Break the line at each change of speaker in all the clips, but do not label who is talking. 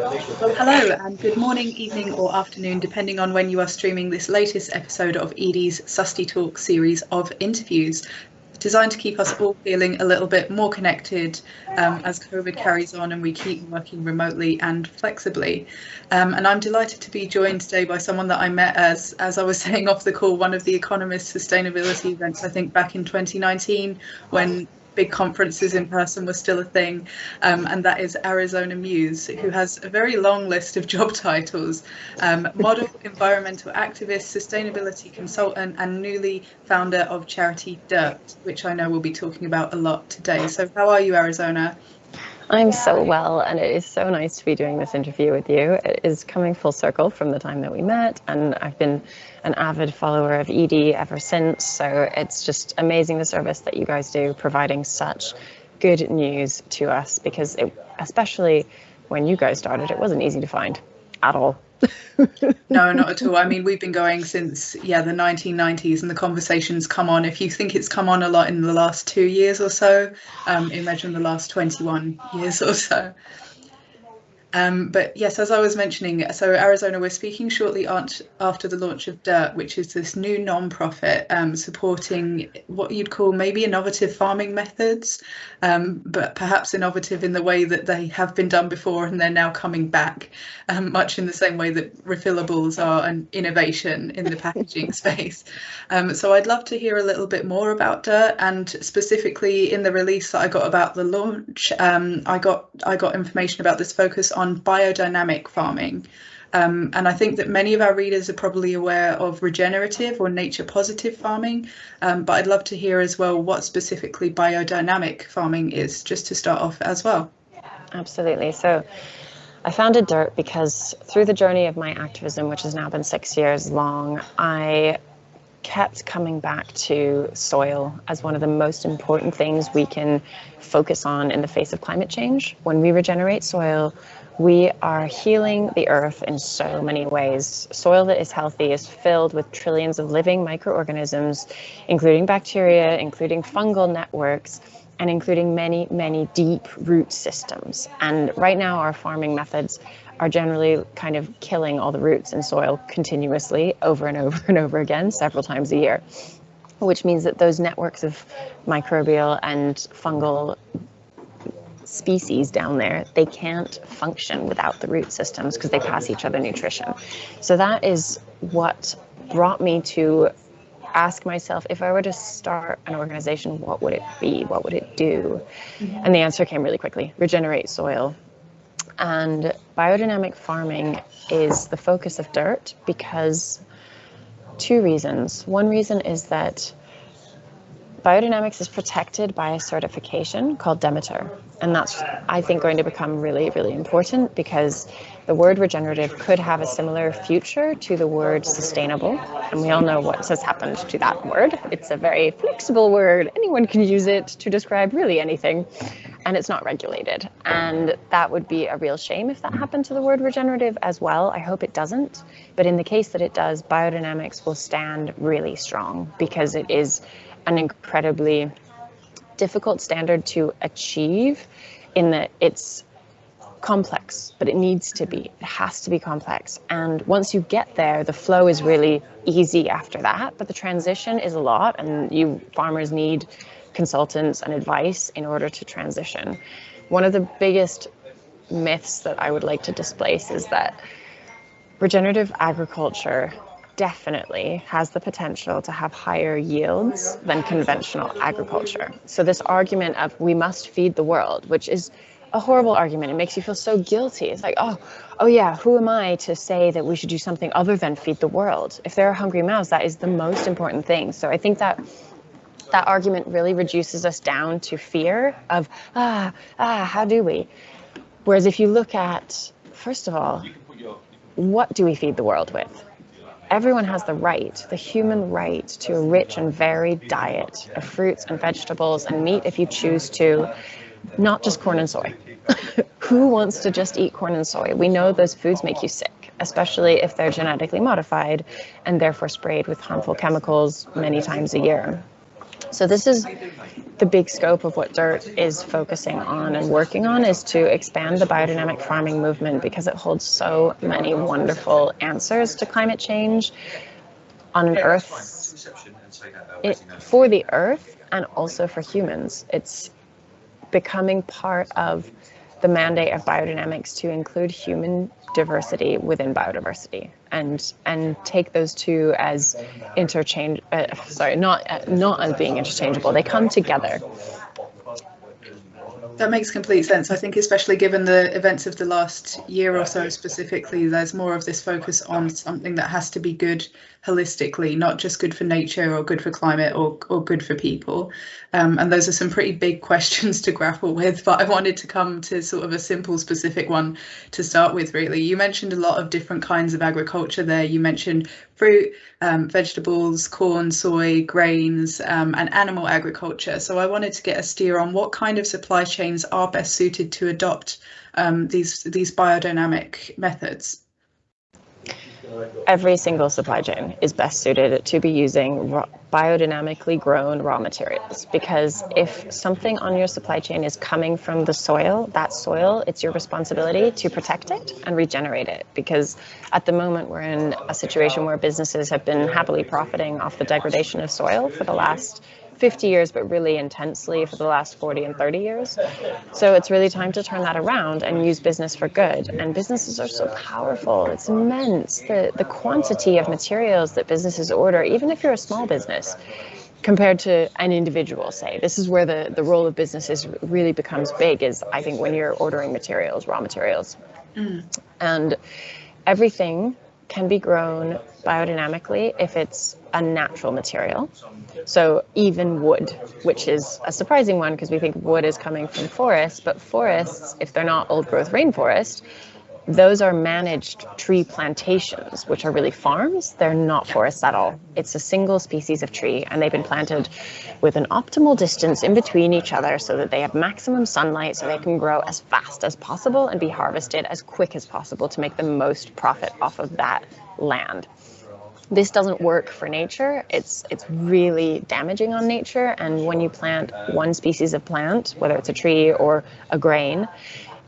Well, hello and good morning, evening or afternoon, depending on when you are streaming this latest episode of Edie's Susty Talk series of interviews, designed to keep us all feeling a little bit more connected as COVID carries on and we keep working remotely and flexibly. And I'm delighted to be joined today by someone that I met as I was saying off the call, one of the Economist sustainability events, I think back in 2019, when big conferences in person was still a thing, and that is Arizona Muse, who has a very long list of job titles: model, environmental activist, sustainability consultant, and newly founder of charity Dirt, which I know we'll be talking about a lot today. So how are you, Arizona?
I'm so well, and it is so nice to be doing this interview with you. It is coming full circle from the time that we met, and I've been an avid follower of Edie ever since, so it's just amazing the service that you guys do, providing such good news to us, because especially when you guys started, it wasn't easy to find at all.
No, not at all. I mean, we've been going since, the 1990s, and the conversations come on. If you think it's come on a lot in the last 2 years or so, imagine the last 21 years or so. But yes, as I was mentioning, so Arizona, we're speaking shortly after the launch of Dirt, which is this new non-profit supporting what you'd call maybe innovative farming methods, but perhaps innovative in the way that they have been done before and they're now coming back, much in the same way that refillables are an innovation in the packaging space. So I'd love to hear a little bit more about Dirt, and specifically in the release that I got about the launch, I got information about this focus on biodynamic farming. And I think that many of our readers are probably aware of regenerative or nature positive farming, but I'd love to hear as well what specifically biodynamic farming is, just to start off as well.
Absolutely. So I founded Dirt because through the journey of my activism, which has now been 6 years long, I kept coming back to soil as one of the most important things we can focus on in the face of climate change. When we regenerate soil, we are healing the earth in so many ways. Soil that is healthy is filled with trillions of living microorganisms, including bacteria, including fungal networks, and including many, many deep root systems. And right now our farming methods are generally kind of killing all the roots in soil continuously over and over and over again, several times a year, which means that those networks of microbial and fungal species down there, they can't function without the root systems because they pass each other nutrition. So that is what brought me to ask myself, if I were to start an organization, what would it be? What would it do? And the answer came really quickly: regenerate soil. And biodynamic farming is the focus of Dirt because two reasons. One reason is that biodynamics is protected by a certification called Demeter. And that's, I think, going to become really, really important, because the word regenerative could have a similar future to the word sustainable. And we all know what has happened to that word. It's a very flexible word. Anyone can use it to describe really anything. And it's not regulated. And that would be a real shame if that happened to the word regenerative as well. I hope it doesn't. But in the case that it does, biodynamics will stand really strong, because it is an incredibly difficult standard to achieve, in that it's complex, but it needs to be. It has to be complex. And once you get there, the flow is really easy after that, but the transition is a lot, and you farmers need consultants and advice in order to transition. One of the biggest myths that I would like to displace is that regenerative agriculture definitely has the potential to have higher yields than conventional agriculture. So this argument of we must feed the world, which is a horrible argument. It makes you feel so guilty. It's like, oh yeah, who am I to say that we should do something other than feed the world? If there are hungry mouths, that is the most important thing. So I think that argument really reduces us down to fear of, how do we? Whereas if you look at, first of all, what do we feed the world with? Everyone has the human right to a rich and varied diet of fruits and vegetables and meat if you choose to, not just corn and soy. Who wants to just eat corn and soy? We know those foods make you sick, especially if they're genetically modified and therefore sprayed with harmful chemicals many times a year. So this is the big scope of what DIRT is focusing on and working on, is to expand the biodynamic farming movement, because it holds so many wonderful answers to climate change on an earth, for the earth and also for humans. It's becoming part of the mandate of biodynamics to include human diversity within biodiversity, and take those two as not as being interchangeable. They come together.
That makes complete sense. I think especially given the events of the last year or so specifically, there's more of this focus on something that has to be good holistically, not just good for nature or good for climate or good for people. And those are some pretty big questions to grapple with, but I wanted to come to sort of a simple, specific one to start with, really. You mentioned a lot of different kinds of agriculture there. You mentioned fruit, vegetables, corn, soy, grains, and animal agriculture. So I wanted to get a steer on what kind of supply chains are best suited to adopt these biodynamic methods.
Every single supply chain is best suited to be using biodynamically grown raw materials, because if something on your supply chain is coming from the soil, that soil, it's your responsibility to protect it and regenerate it. Because at the moment we're in a situation where businesses have been happily profiting off the degradation of soil for the last 50 years, but really intensely for the last 40 and 30 years. So it's really time to turn that around and use business for good. And businesses are so powerful. It's immense. The quantity of materials that businesses order, even if you're a small business, compared to an individual, say. This is where the role of businesses really becomes big, is I think when you're ordering materials, raw materials. And everything can be grown biodynamically if it's a natural material. So even wood, which is a surprising one because we think wood is coming from forests, but forests, if they're not old growth rainforest, those are managed tree plantations, which are really farms. They're not forests at all. It's a single species of tree, and they've been planted with an optimal distance in between each other so that they have maximum sunlight, so they can grow as fast as possible and be harvested as quick as possible to make the most profit off of that land. This doesn't work for nature. It's really damaging on nature. And when you plant one species of plant, whether it's a tree or a grain,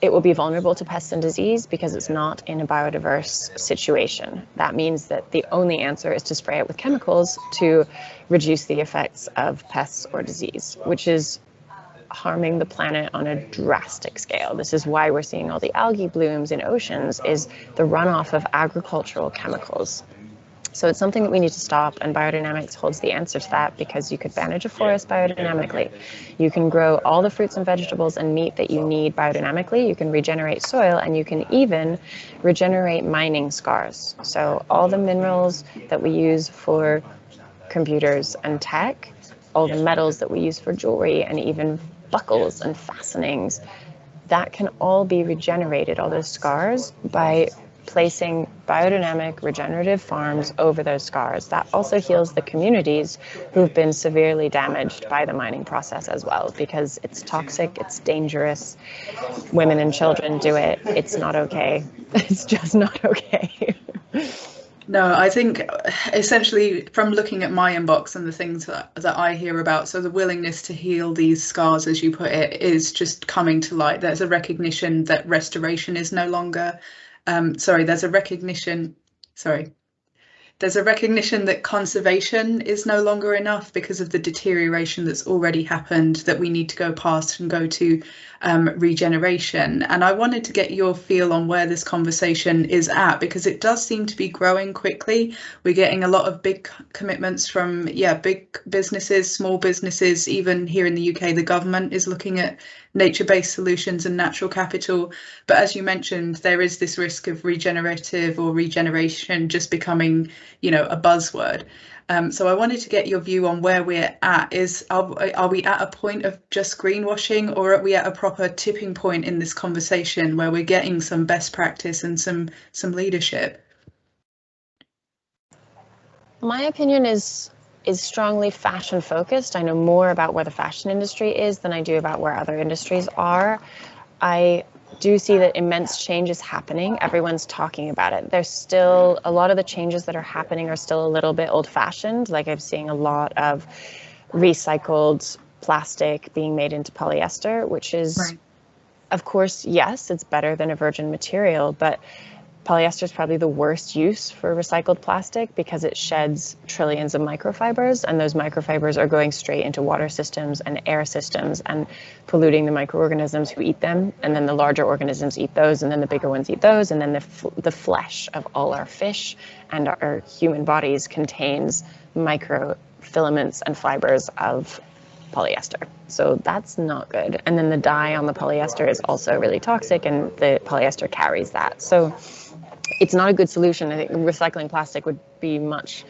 it will be vulnerable to pests and disease because it's not in a biodiverse situation. That means that the only answer is to spray it with chemicals to reduce the effects of pests or disease, which is harming the planet on a drastic scale. This is why we're seeing all the algae blooms in oceans, is the runoff of agricultural chemicals. So it's something that we need to stop, and biodynamics holds the answer to that, because you could manage a forest biodynamically. You can grow all the fruits and vegetables and meat that you need biodynamically. You can regenerate soil, and you can even regenerate mining scars. So all the minerals that we use for computers and tech, all the metals that we use for jewelry and even buckles and fastenings, that can all be regenerated, all those scars, by placing biodynamic regenerative farms over those scars. That also heals the communities who've been severely damaged by the mining process as well, because it's toxic, it's dangerous. Women and children do it. It's not okay. It's just not okay.
No, I think essentially from looking at my inbox and the things that I hear about, so the willingness to heal these scars, as you put it, is just coming to light. There's a recognition that restoration is no longer there's a recognition that conservation is no longer enough because of the deterioration that's already happened, that we need to go past and go to regeneration. And I wanted to get your feel on where this conversation is at, because it does seem to be growing quickly. We're getting a lot of big commitments from big businesses, small businesses. Even here in the UK, the government is looking at nature-based solutions and natural capital. But as you mentioned, there is this risk of regenerative or regeneration just becoming, a buzzword. So I wanted to get your view on where we're at. Are we at a point of just greenwashing, or are we at a proper tipping point in this conversation where we're getting some best practice and some leadership?
My opinion is strongly fashion focused. I know more about where the fashion industry is than I do about where other industries are. I do see that immense change is happening. Everyone's talking about it. There's still a lot of the changes that are happening are still a little bit old fashioned. Like I'm seeing a lot of recycled plastic being made into polyester, which is,
Right.
of course, yes, it's better than a virgin material, but polyester is probably the worst use for recycled plastic because it sheds trillions of microfibers, and those microfibers are going straight into water systems and air systems and polluting the microorganisms who eat them. And then the larger organisms eat those, and then the bigger ones eat those. And then the flesh of all our fish and our human bodies contains microfilaments and fibers of polyester. So that's not good. And then the dye on the polyester is also really toxic, and the polyester carries that. So it's not a good solution. I think recycling plastic would be much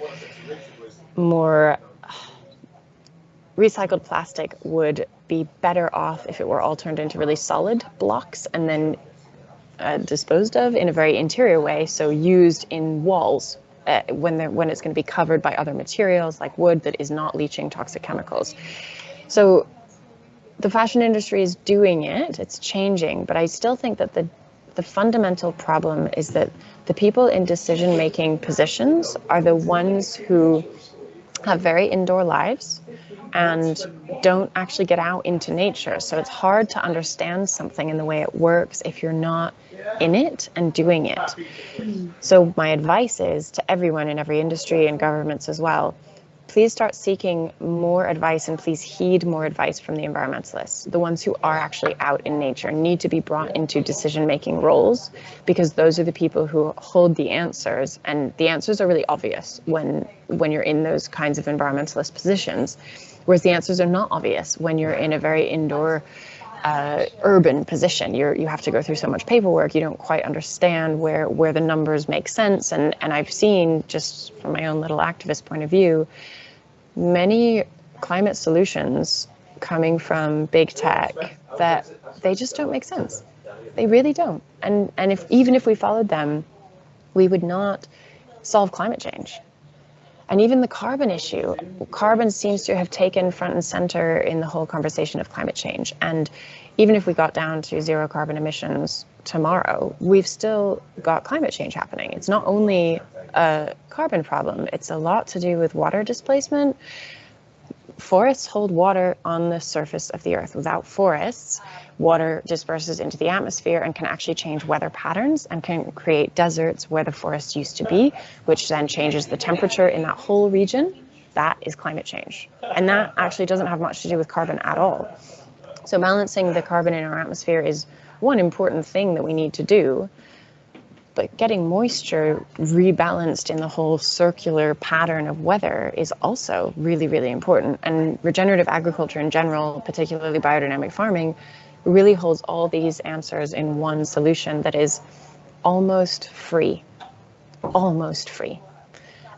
more, recycled plastic would be better off if it were all turned into really solid blocks and then disposed of in a very interior way, so used in walls when it's going to be covered by other materials like wood that is not leaching toxic chemicals. So the fashion industry is doing it, it's changing, but I still think that the fundamental problem is that the people in decision-making positions are the ones who have very indoor lives and don't actually get out into nature. So it's hard to understand something in the way it works if you're not in it and doing it. So my advice is to everyone in every industry and governments as well, please start seeking more advice, and please heed more advice from the environmentalists. The ones who are actually out in nature need to be brought into decision-making roles, because those are the people who hold the answers, and the answers are really obvious when you're in those kinds of environmentalist positions, whereas the answers are not obvious when you're in a very indoor urban position. You have to go through so much paperwork, you don't quite understand where the numbers make sense. And I've seen, just from my own little activist point of view, many climate solutions coming from big tech that they just don't make sense. They really don't. And even if we followed them, we would not solve climate change. And even the carbon issue, carbon seems to have taken front and center in the whole conversation of climate change. And even if we got down to zero carbon emissions tomorrow, we've still got climate change happening. It's not only a carbon problem, it's a lot to do with water displacement. Forests hold water on the surface of the earth. Without forests, water disperses into the atmosphere and can actually change weather patterns and can create deserts where the forest used to be, which then changes the temperature in that whole region. That is climate change. And that actually doesn't have much to do with carbon at all. So balancing the carbon in our atmosphere is one important thing that we need to do. But getting moisture rebalanced in the whole circular pattern of weather is also really, really important. And regenerative agriculture in general, particularly biodynamic farming, really holds all these answers in one solution that is almost free. Almost free.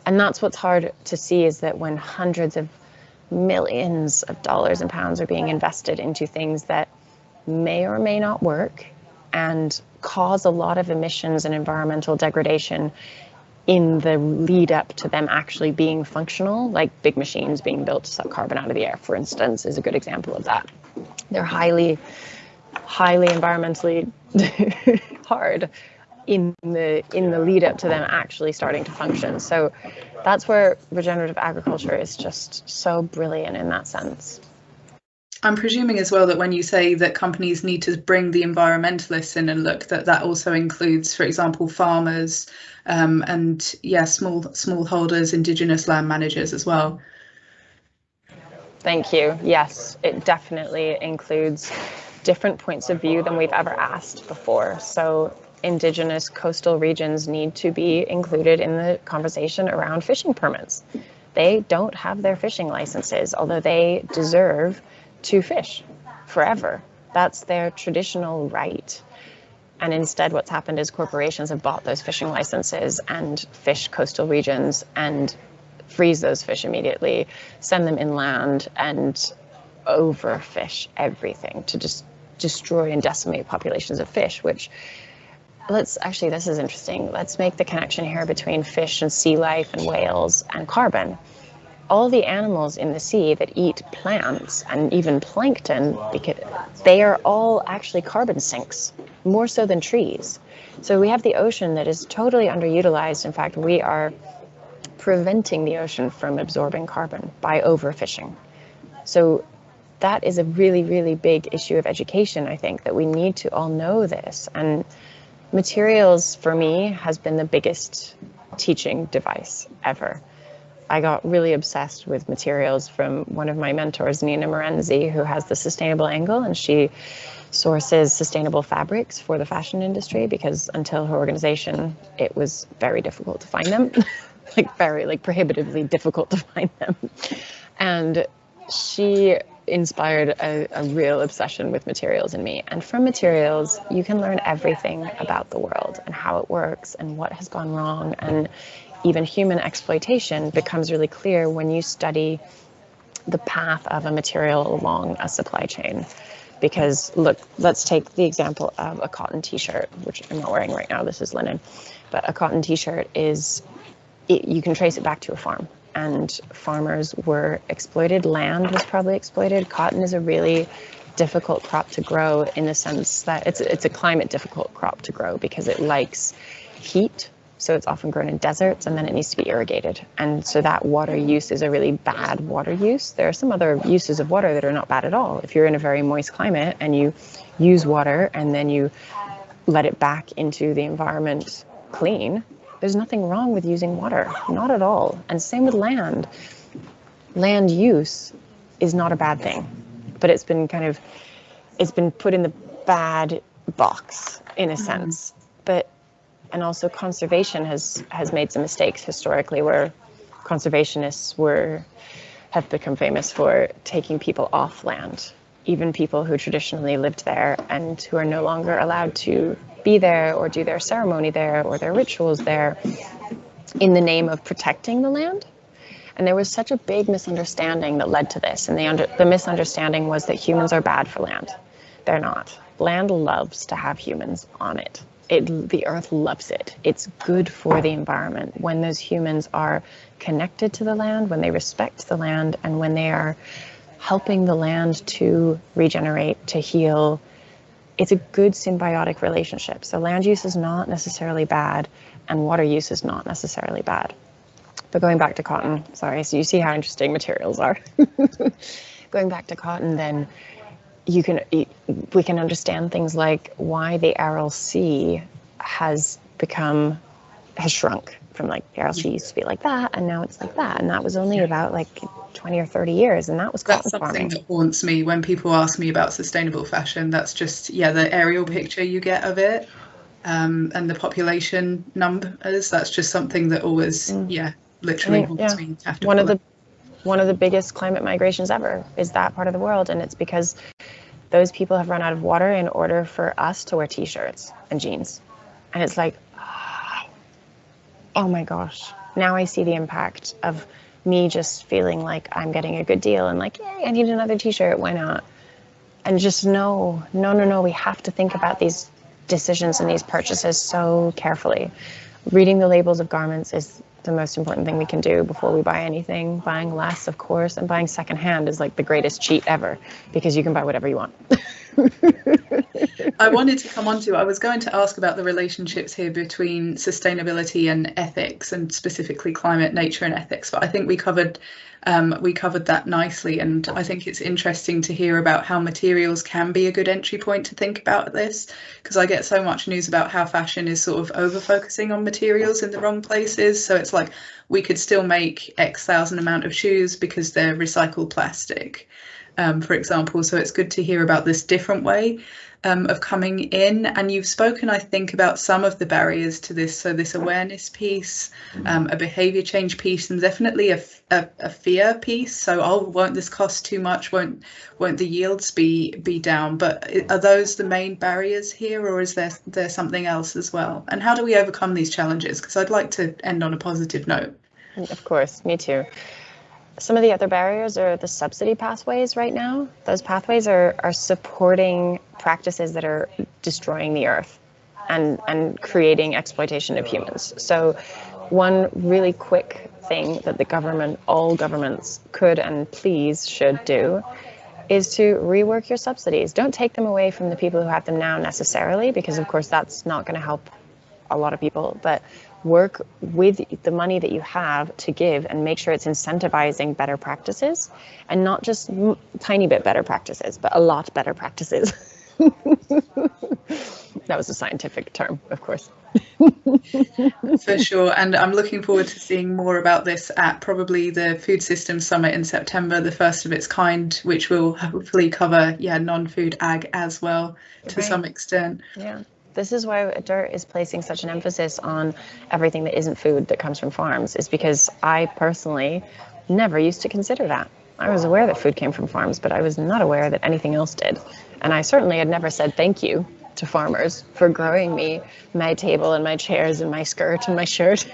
And that's what's hard to see, is that when hundreds of millions of dollars and pounds are being invested into things that may or may not work and cause a lot of emissions and environmental degradation in the lead up to them actually being functional, like big machines being built to suck carbon out of the air, for instance, is a good example of that. They're highly environmentally hard in the lead up to them actually starting to function. So that's where regenerative agriculture is just so brilliant in that sense.
I'm presuming as well that when you say that companies need to bring the environmentalists in and look, that also includes, for example, farmers and smallholders, indigenous land managers as well.
Thank you. Yes, it definitely includes different points of view than we've ever asked before. So indigenous coastal regions need to be included in the conversation around fishing permits. They don't have their fishing licenses, although they deserve to fish forever. That's their traditional right. And instead what's happened is corporations have bought those fishing licenses and fish coastal regions and freeze those fish immediately, send them inland, and overfish everything to just destroy and decimate populations of fish, which this is interesting. Let's make the connection here between fish and sea life and whales and carbon. All the animals in the sea that eat plants and even plankton, because they are all actually carbon sinks, more so than trees. So we have the ocean that is totally underutilized. In fact, we are preventing the ocean from absorbing carbon by overfishing. So that is a really, really big issue of education, I think, that we need to all know this. And materials, for me, has been the biggest teaching device ever. I got really obsessed with materials from one of my mentors, Nina Morenzi, who has the sustainable angle, and she sources sustainable fabrics for the fashion industry, because until her organization, it was very difficult to find them, like prohibitively difficult to find them. And she inspired a real obsession with materials in me. And from materials, you can learn everything about the world and how it works and what has gone wrong. And even human exploitation becomes really clear when you study the path of a material along a supply chain. Because look, let's take the example of a cotton t-shirt, which I'm not wearing right now, this is linen. But a cotton t-shirt you can trace it back to a farm. And farmers were exploited, land was probably exploited. Cotton is a really difficult crop to grow, in the sense that it's a climate difficult crop to grow because it likes heat. So it's often grown in deserts, and then it needs to be irrigated. And so that water use is a really bad water use. There are some other uses of water that are not bad at all. If you're in a very moist climate and you use water and then you let it back into the environment clean, there's nothing wrong with using water, not at all. And same with land. Land use is not a bad thing, but it's been put in the bad box in a sense. And also conservation has made some mistakes historically, where conservationists have become famous for taking people off land, even people who traditionally lived there and who are no longer allowed to be there or do their ceremony there or their rituals there, in the name of protecting the land. And there was such a big misunderstanding that led to this. And the misunderstanding was that humans are bad for land. They're not. Land loves to have humans on it. The earth loves it. It's good for the environment when those humans are connected to the land, when they respect the land, and when they are helping the land to regenerate, to heal. It's a good symbiotic relationship. So land use is not necessarily bad, and water use is not necessarily bad. But going back to cotton, sorry, so you see how interesting materials are. Going back to cotton, then we can understand things like why the Aral Sea has shrunk from, like, the Aral Sea used to be like that, and now it's like that. And that was only about like 20 or 30 years, and that was cotton farming.
That's something that haunts me when people ask me about sustainable fashion. That's just, the aerial picture you get of it, and the population numbers. That's just something that always, literally haunts me.
One of the biggest climate migrations ever is that part of the world, and it's because those people have run out of water in order for us to wear t-shirts and jeans. And it's like, oh my gosh, now I see the impact of me just feeling like I'm getting a good deal and like, yay, I need another t-shirt, why not? And just no, we have to think about these decisions and these purchases so carefully. Reading the labels of garments is the most important thing we can do before we buy anything. Buying less, of course, and buying secondhand is like the greatest cheat ever, because you can buy whatever you want.
I was going to ask about the relationships here between sustainability and ethics, and specifically climate, nature and ethics, but I think we covered that nicely. And I think it's interesting to hear about how materials can be a good entry point to think about this, because I get so much news about how fashion is sort of over focusing on materials in the wrong places. So it's like, we could still make X thousand amount of shoes because they're recycled plastic, for example. So it's good to hear about this different way of coming in. And you've spoken, I think, about some of the barriers to this. So this awareness piece, a behavior change piece, and definitely a fear piece. So, won't this cost too much? Won't the yields be down? But are those the main barriers here, or is there something else as well? And how do we overcome these challenges? Because I'd like to end on a positive note.
Of course, me too. Some of the other barriers are the subsidy pathways right now. Those pathways are supporting practices that are destroying the earth and creating exploitation of humans. So one really quick thing that all governments could and please should do is to rework your subsidies. Don't take them away from the people who have them now necessarily, because of course that's not going to help a lot of people, but work with the money that you have to give and make sure it's incentivizing better practices, and not just tiny bit better practices, but a lot better practices. That was a scientific term, of course.
For sure. And I'm looking forward to seeing more about this at probably the Food Systems Summit in September, the first of its kind, which will hopefully cover, non-food ag as well to some extent.
Yeah. This is why Dirt is placing such an emphasis on everything that isn't food that comes from farms, is because I personally never used to consider that. I was aware that food came from farms, but I was not aware that anything else did. And I certainly had never said thank you to farmers for growing me my table and my chairs and my skirt and my shirt.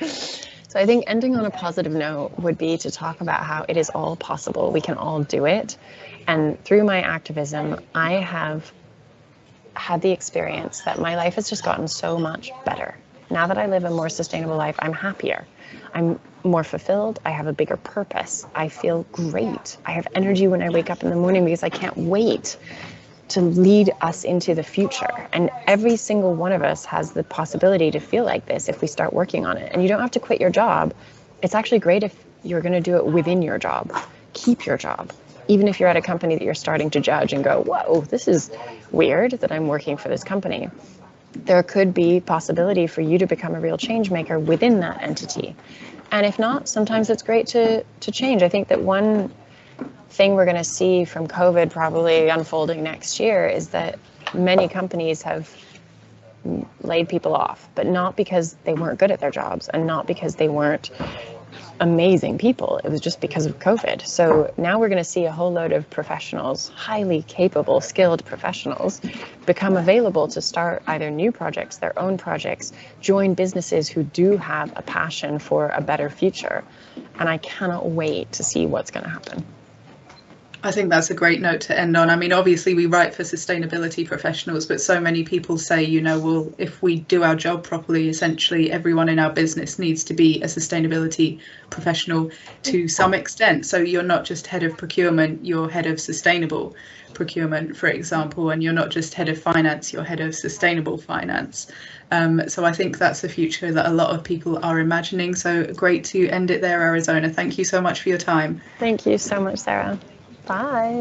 So I think ending on a positive note would be to talk about how it is all possible. We can all do it. And through my activism, I have had the experience that my life has just gotten so much better. Now that I live a more sustainable life, I'm happier. I'm more fulfilled. I have a bigger purpose. I feel great. I have energy when I wake up in the morning because I can't wait to lead us into the future. And every single one of us has the possibility to feel like this if we start working on it. And you don't have to quit your job. It's actually great if you're going to do it within your job. Keep your job. Even if you're at a company that you're starting to judge and go, whoa, this is weird that I'm working for this company. There could be possibility for you to become a real change maker within that entity. And if not, sometimes it's great to change. I think that one thing we're going to see from COVID probably unfolding next year is that many companies have laid people off, but not because they weren't good at their jobs and not because they weren't amazing people. It was just because of COVID. So now we're going to see a whole load of professionals, highly capable, skilled professionals, become available to start either new projects, their own projects, join businesses who do have a passion for a better future. And I cannot wait to see what's going to happen.
I think that's a great note to end on. I mean, obviously we write for sustainability professionals, but so many people say, well, if we do our job properly, essentially everyone in our business needs to be a sustainability professional to some extent. So you're not just head of procurement, you're head of sustainable procurement, for example, and you're not just head of finance, you're head of sustainable finance. So I think that's the future that a lot of people are imagining. So great to end it there, Arizona. Thank you so much for your time.
Thank you so much, Sarah. Bye.